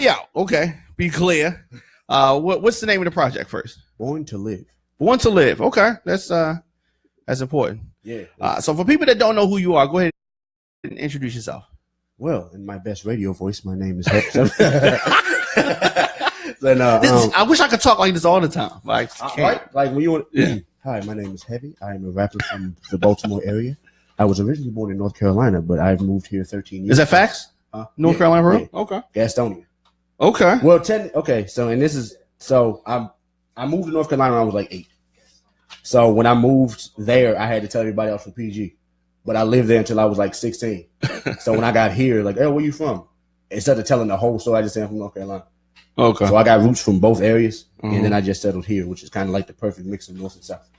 me out. Okay, be clear. What's the name of the project first? Born to Live. Born to Live. Okay, that's important. Yeah. So for people that don't know who you are, go ahead and introduce yourself. Well, in my best radio voice, my name is Heavy. Then, I wish I could talk like this all the time. Like, right? Like when you want. Yeah. Hi, my name is Heavy. I am a rapper from the Baltimore area. I was originally born in North Carolina, but I've moved here 13 years. Is that facts? North Carolina, bro? Yeah. Okay. Gastonia. Okay. Well, I moved to North Carolina when I was like 8. So when I moved there, I had to tell everybody I was from PG. But I lived there until I was like 16. So when I got here, like, hey, where you from? Instead of telling the whole story, I just said I'm from North Carolina. Okay. So I got roots from both areas, and then I just settled here, which is kind of like the perfect mix of North and South.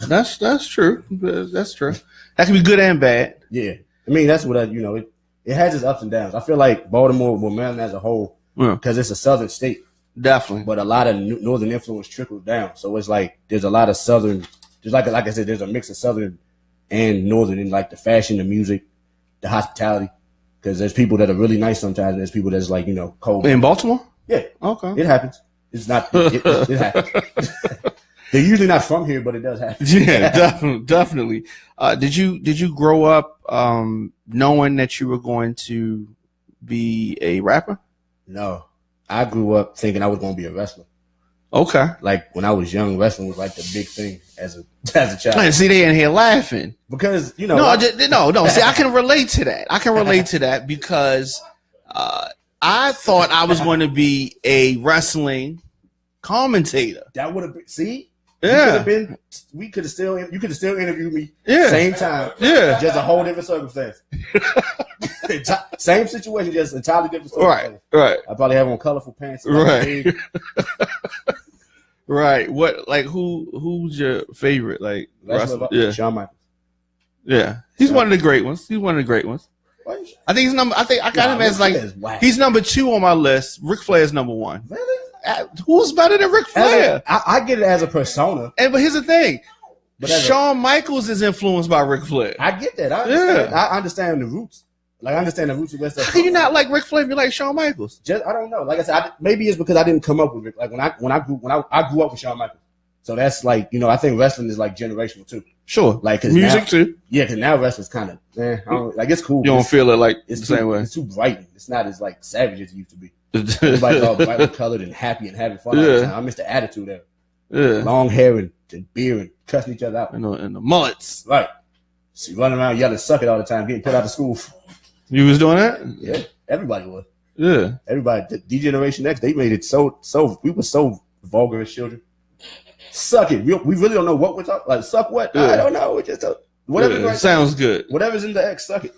That's true. That's true. That can be good and bad. Yeah. I mean, that's what it has its ups and downs. I feel like Baltimore, Maryland as a whole, because it's a southern state. Definitely. But a lot of northern influence trickles down. So it's like there's a lot of southern, just like I said, there's a mix of southern and northern in like the fashion, the music, the hospitality. Because there's people that are really nice sometimes, and there's people that's like, cold. In Baltimore? Yeah. Okay. It happens. It's not, it happens. They're usually not from here, but it does happen. Yeah, definitely. Did you grow up knowing that you were going to be a rapper? No. I grew up thinking I was going to be a wrestler. Okay. Like when I was young, wrestling was like the big thing as a child. Man, see, they in here laughing because no. See, I can relate to that. Because I thought I was going to be a wrestling commentator. That would have been. See, yeah. You could have still interviewed me. Yeah. Same time. Yeah. Just a whole different circumstance. Same situation, just entirely different circumstance. Right. I probably have on colorful pants. Right. Right. What? Like who's your favorite? Like wrestler? Yeah. Shawn Michaels. Yeah. He's one of the great ones. I think he's number. I got him as like he's number 2 on my list. Ric Flair is number 1. Really? Who's better than Ric Flair? I get it as a persona. But here's the thing. Shawn Michaels is influenced by Ric Flair. I get that. I understand the roots. Like I understand the roots of that stuff. How can you not like Ric Flair if you like Shawn Michaels? I don't know. Like I said, maybe it's because I didn't come up with it. Like when I grew up with Shawn Michaels. So that's like, I think wrestling is like generational too. Sure. Like music too. Yeah, because now wrestling's kind of like it's cool. You don't feel it like it's the same way. It's too bright. It's not as like savage as it used to be. Everybody's all brightly colored and happy and having fun all the time. I miss the attitude there. Yeah. Long hair and beard and cussing each other out. And the mullets. Right. So running around yelling suck it all the time, getting put out of school. You was doing that? Yeah. Everybody was. Yeah. Everybody. The D-Generation X, they made it so we were so vulgar as children. Suck it. We really don't know what we're talking. Like suck what? Yeah. I don't know. It's just whatever. Yeah, sounds good. Whatever's in the X, suck it.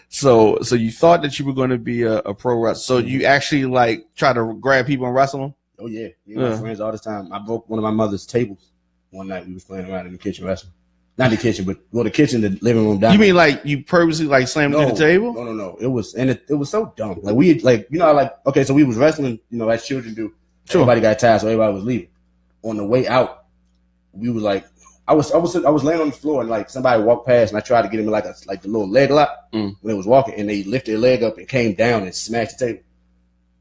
So you thought that you were going to be a pro wrestler. So you actually like try to grab people and wrestle them? Oh yeah. My friends all the time. I broke one of my mother's tables one night. We was playing around in the kitchen wrestling. Not the kitchen, but the kitchen, the living room down. You mean like you purposely like slammed into the table? No. It was so dumb. Like we okay, so we was wrestling, as children do. Sure. Everybody got tired, so everybody was leaving. On the way out, we was like, I was laying on the floor and like somebody walked past and I tried to get him like the little leg lock when they was walking and they lifted their leg up and came down and smashed the table.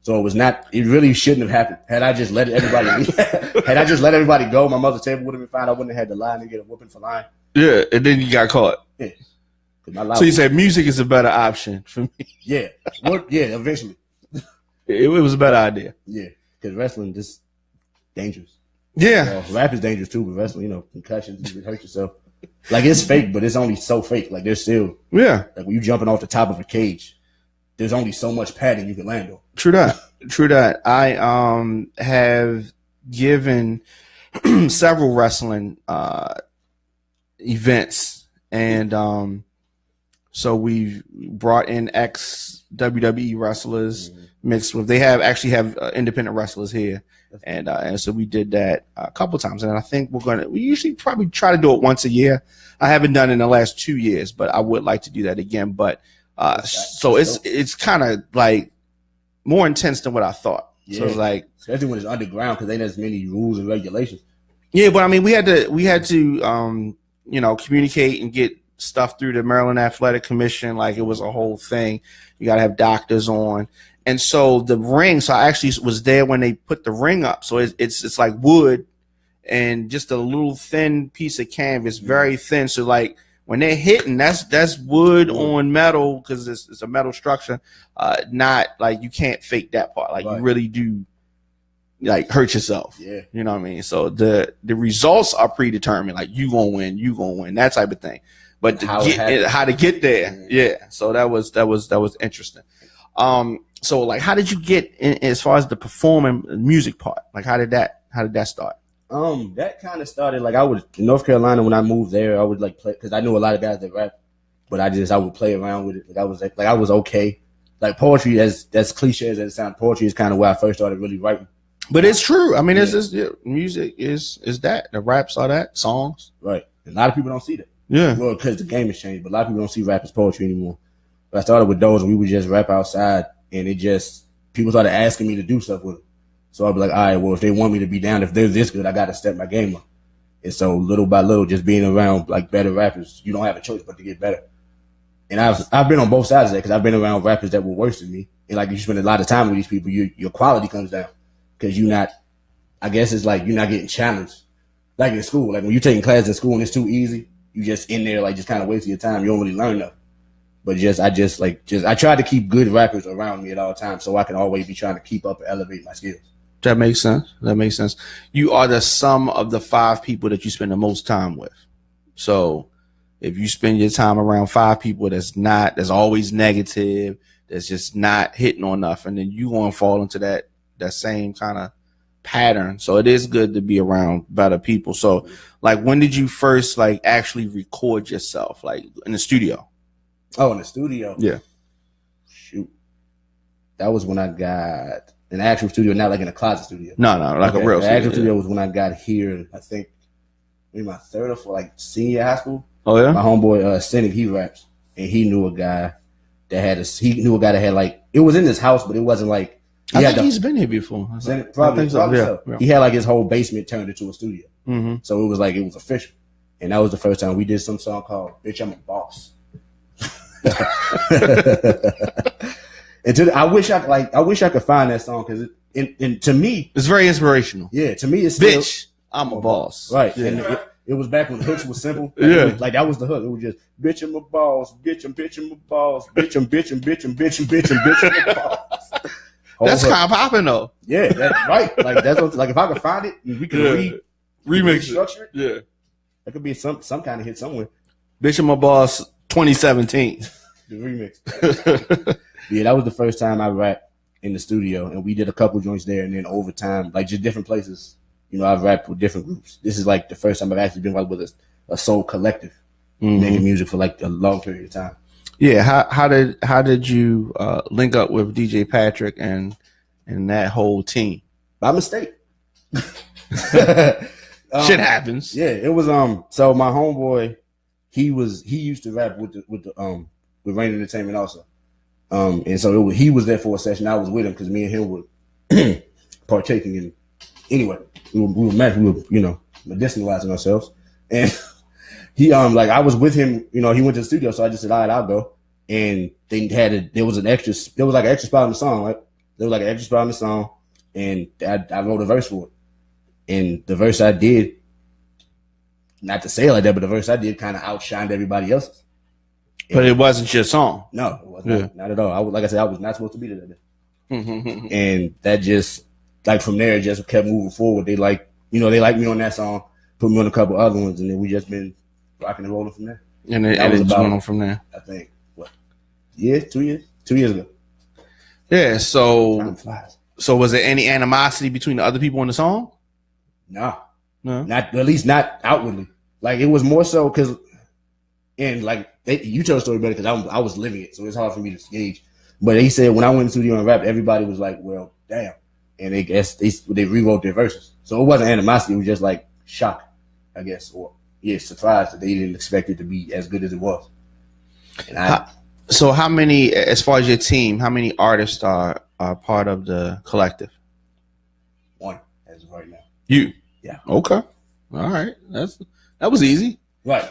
So it really shouldn't have happened. Had I just let everybody go, my mother's table would have been fine. I wouldn't have had to lie and get a whooping for lying. Yeah, and then you got caught. Yeah. So you said music is a better option for me. Yeah. Eventually. It was a better idea. Yeah, because wrestling just dangerous. Yeah. Rap is dangerous too, but wrestling, concussions, you can hurt yourself. Like it's fake, but it's only so fake. Like there's still like when you jumping off the top of a cage, there's only so much padding you can land on. True that. I have given several wrestling events, and so we've brought in ex WWE wrestlers mixed with. They actually have independent wrestlers here, and so we did that a couple times, and I think we usually probably try to do it once a year. I haven't done it in the last 2 years, but I would like to do that again. But so it's kind of like more intense than what I thought. Yeah. So it's like, especially when it's underground because ain't as many rules and regulations. Yeah, but I mean, we had to communicate and get stuff through the Maryland Athletic Commission. Like, it was a whole thing. You got to have doctors on. And so the ring, so I actually was there when they put the ring up. So it's like wood and just a little thin piece of canvas, very thin. So like when they're hitting, that's wood on metal, because it's a metal structure. Not like, you can't fake that part. Like, you really do like hurt yourself. Yeah. You know what I mean? So the results are predetermined. Like, you gonna win, that type of thing. But how to get there, yeah. So that was interesting. So like, how did you get in, as far as the performing music part? Like, how did that start? That kind of started, like, I was in North Carolina when I moved there. I would like play, because I knew a lot of guys that rap, but I would play around with it. Like, I was okay. Like, poetry, as cliche as it sounds, poetry is kind of where I first started really writing. But it's true. I mean, it's just, music is that. The raps are that, songs. Right. And a lot of people don't see that. Yeah. Well, because the game has changed, but a lot of people don't see rap as poetry anymore. But I started with those, and we would just rap outside, and people started asking me to do stuff with them. So I'd be like, all right, well, if they want me to be down, if they're this good, I got to step my game up. And so little by little, just being around like better rappers, you don't have a choice but to get better. And I've been on both sides of that, because I've been around rappers that were worse than me. And like, you spend a lot of time with these people, your quality comes down, because I guess it's like you're not getting challenged. Like in school, like when you're taking classes in school and it's too easy, you just in there, like, just kind of wasting your time. You don't really learn nothing. But I try to keep good rappers around me at all times, so I can always be trying to keep up and elevate my skills. That makes sense. You are the sum of the 5 people that you spend the most time with. So if you spend your time around 5 people that's always negative, that's just not hitting on nothing, then you going to fall into that same kind of pattern. So it is good to be around better people. So like, when did you first like actually record yourself, like in the studio? Oh, in the studio? Yeah. Shoot. That was when I got an actual studio, not like in a closet studio. No, like a real studio. The actual studio was when I got here, I think, maybe my third or fourth, like senior high school. Oh, yeah? My homeboy, Cynic, he raps. And he knew a guy that had like, it was in his house, but it wasn't like, I think he's been here before. Probably so. Yeah. He had like his whole basement turned into a studio. Mm-hmm. So it was official. And that was the first time we did some song called Bitch, I'm a Boss. And I wish I could find that song, because to me, it's very inspirational. Yeah, to me, it's still, Bitch, I'm a boss. Right. Yeah. And it was back when the hooks was simple. Like that was the hook. It was just, bitch, I'm a boss, bitch, I'm a boss, bitch, I'm a boss. That's kind of popping though. Yeah, that's right. Like, that's what, like, if I could find it, we could remix it. Yeah, that could be some kind of hit somewhere. Bitch, I'm a Boss 2017. The remix. Yeah, that was the first time I rapped in the studio, and we did a couple joints there, and then over time, like, just different places. You know, I've rapped with different groups. This is like the first time I've actually been like with a soul collective, making music for like a long period of time. Yeah, how did you link up with DJ Patrick and that whole team? By mistake. Shit happens. Yeah, it was so my homeboy, he used to rap with Rain Entertainment also. And so he was there for a session. I was with him because me and him were partaking in. Anyway, we were medicinalizing ourselves, and he like, I was with him. You know, he went to the studio, so I just said, all right, I'll go. And there was like an extra spot on the song, right? There was like an extra spot on the song, and I wrote a verse for it. And the verse I did, not to say it like that, but the verse I did kind of outshined everybody else's. But it wasn't your song. No, it wasn't. Not at all. Like I said, I was not supposed to be there that day. And that just, like, from there, it just kept moving forward. They liked me on that song, put me on a couple other ones, and then we just been rocking and rolling from there. And it just went on from there. I think, 2 years? 2 years ago. Yeah, so was there any animosity between the other people on the song? No. Not, at least not outwardly. Like, it was more so because, and like, you tell the story better because I was living it, so it's hard for me to gauge. But he said when I went in the studio and rapped, everybody was like, well, damn. And they rewrote their verses. So it wasn't animosity, it was just like shock, I guess, or surprise that they didn't expect it to be as good as it was. And so how many, as far as your team, how many artists are part of the collective? One, as of right now. You? Yeah. Okay. All right. That was easy. Right.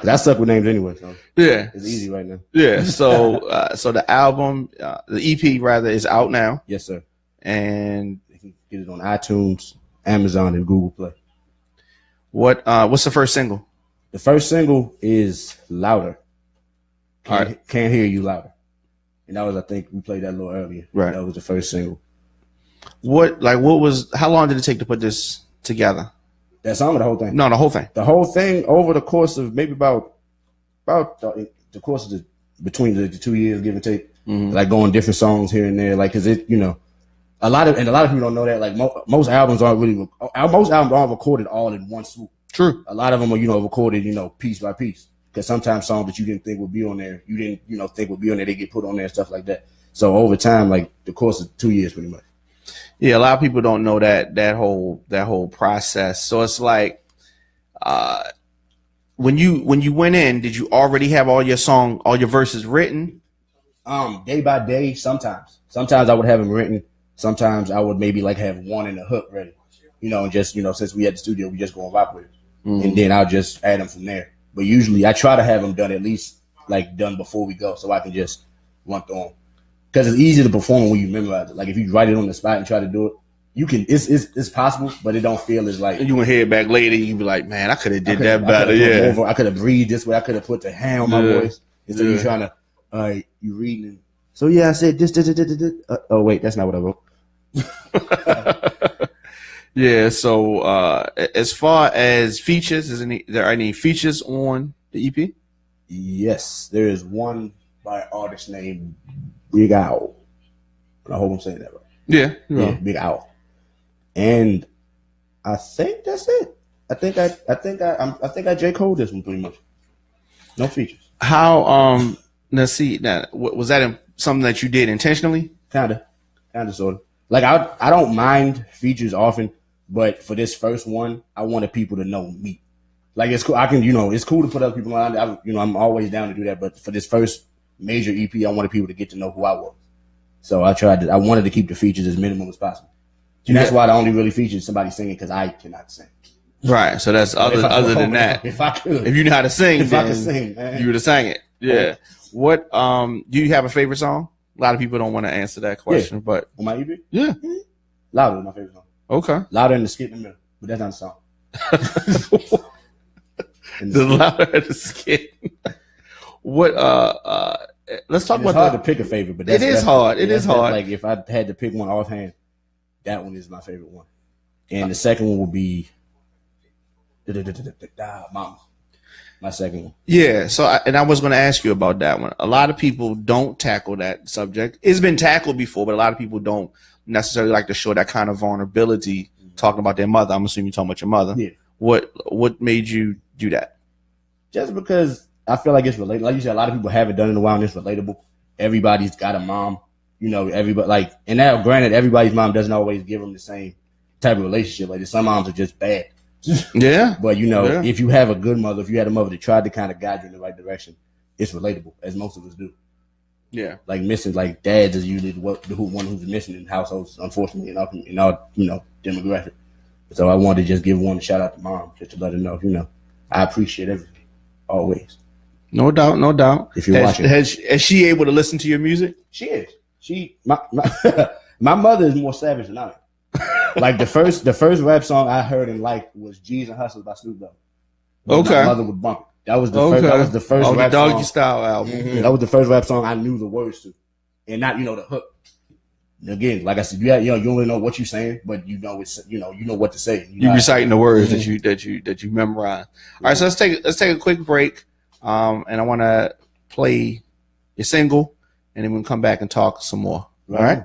I suck with names anyway, so yeah, it's easy right now. Yeah. So so the album, the EP rather, is out now. Yes, sir. And you can get it on iTunes, Amazon, and Google Play. What's the first single? The first single is Louder. Can't hear you louder. And that was, I think we played that a little earlier. Right. That was the first single. How long did it take to put this together? That song or the whole thing? No, the whole thing. The whole thing over the course of maybe about the course of between the 2 years, give and take. Mm-hmm. Like going different songs here and there. Like, cause it, a lot of people don't know that. Like most albums aren't recorded all in one swoop. True. A lot of them are, recorded, piece by piece. Because sometimes songs that you didn't think would be on there, you didn't, think would be on there, they get put on there and stuff like that. So over time, like the course of 2 years, pretty much. Yeah, a lot of people don't know that whole process. So it's like, when you went in, did you already have all your verses written? Day by day, sometimes I would have them written. Sometimes I would maybe like have one in the hook ready, and just, since we had the studio, we just go and rock with it. Mm-hmm. And then I'll just add them from there. But usually I try to have them done at least like done before we go, so I can just run through them. Because it's easy to perform when you memorize it. Like if you write it on the spot and try to do it, you can. It's possible, but it don't feel as like. You can hear it back later. You be like, man, I could have did that better. Yeah, I could have breathed this way. I could have put the hand on my voice instead of you trying to. All right, you reading. So yeah, I said this. Oh wait, that's not what I wrote. Yeah. So as far as features, there any features on the EP? Yes, there is one by an artist named Big Owl. I hope I'm saying that right. Yeah, Big Owl. And I think that's it. I think I J. Cole this one pretty much. No features. How let's see. Now, was that something that you did intentionally? Kinda, sort of. Like I don't mind features often, but for this first one, I wanted people to know me. Like it's cool. I can, it's cool to put other people on. I'm always down to do that. But for this first major EP, I wanted people to get to know who I was. So I wanted to keep the features as minimum as possible. And that's why the only really feature is somebody singing, because I cannot sing. Right. So that's other than that. If I could. If you know how to sing, if I could sing, man. You would have sang it. Yeah. What do you have a favorite song? A lot of people don't want to answer that question, but on my EP? Yeah. Louder is my favorite song. Okay. Louder and the skit in the middle. But that's not a song. The Louder and the skit. What let's talk about it's hard to pick a favorite, but it is hard. It is hard. Like if I had to pick one offhand, that one is my favorite one. And the second one would be Mama. My second one. Yeah. So I was going to ask you about that one. A lot of people don't tackle that subject. It's been tackled before, but a lot of people don't necessarily like to show that kind of vulnerability talking about their mother. I'm assuming you're talking about your mother. Yeah. What made you do that? Just because I feel like it's relatable. Like you said, a lot of people haven't done it in a while, and it's relatable. Everybody's got a mom. Everybody and now, granted, everybody's mom doesn't always give them the same type of relationship. Like some moms are just bad. Yeah. But if you have a good mother, if you had a mother that tried to kind of guide you in the right direction, it's relatable, as most of us do. Yeah. Like missing, like dads is usually the one who's missing in households, unfortunately, in our demographic. So I wanted to just give one shout out to mom, just to let her know, I appreciate everything, always. No doubt. If you're watching, is she able to listen to your music? She is. My mother is more savage than I am. Like the first rap song I heard and liked was "G's and Hustlers" by Snoop Dogg. Okay. My mother would bump it. That was the first rap Doggy song. Style album. Mm-hmm. That was the first rap song I knew the words to, and not the hook. Again, like I said, you don't really know what you're saying, but you know what to say. You reciting the words that you memorize. All right, so let's take a quick break, and I want to play your single, and then we'll come back and talk some more. All right.